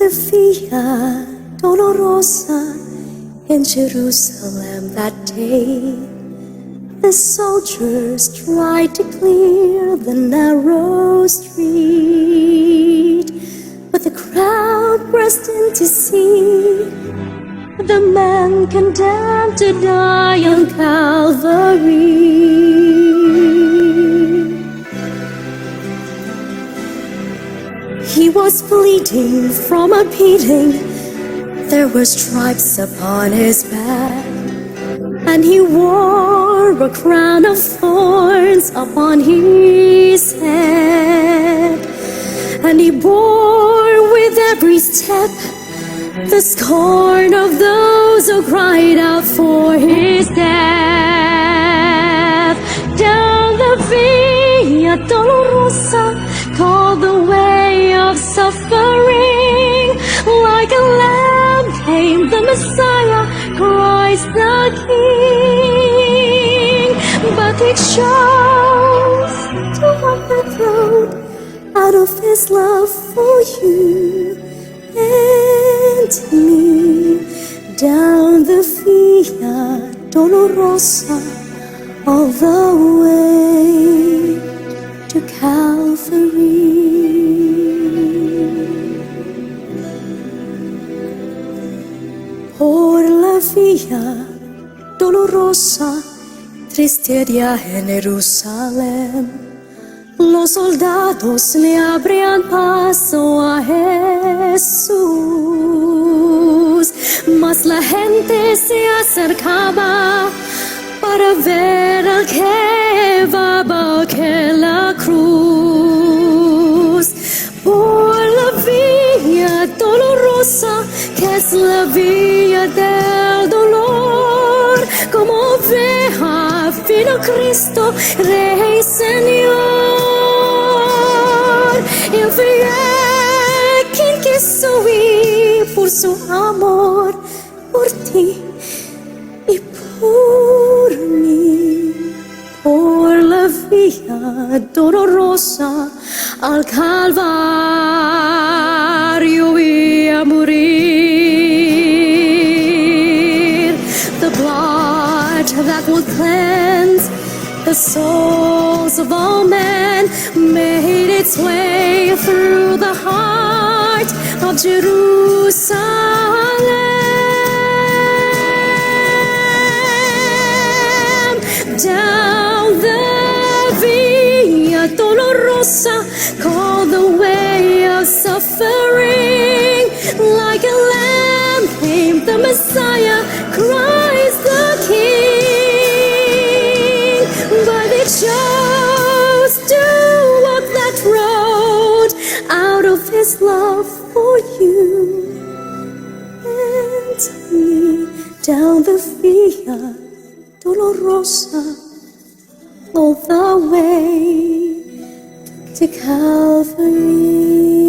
the Via Dolorosa in Jerusalem that day, the soldiers tried to clear the narrow street, but the crowd pressed in to see the man condemned to die on Calvary. He was bleeding from a beating, there were stripes upon his back, and he wore a crown of thorns upon his head, and he bore with every step the scorn of those who cried out for his death. Down the Via Dolorosa, called the way of suffering, like a lamb came the Messiah, Christ the King. But he chose to walk that road out of his love for you and me. Down the Via Dolorosa, all the way to Calvary. Por la Via Dolorosa, triste día en Jerusalén, los soldados le abrían paso a Jesús, mas la gente se acercaba para ver al que llevaba aquella cruz. Por la Via Dolorosa, que es la vía del dolor, como oveja vino Cristo, Rey Señor. Yo fui quien quiso ir por su amor, por ti y por mí. Por la Via Dolorosa al Calvario y a morir. The blood that will cleanse the souls of all men made its way through the heart of Jerusalem. Down the Via Dolorosa, called the way of suffering, like a lamb came the Messiah, Christ the King. But they chose to walk that road out of his love for you and me. Down the Via Dolorosa, all the way to Calvary.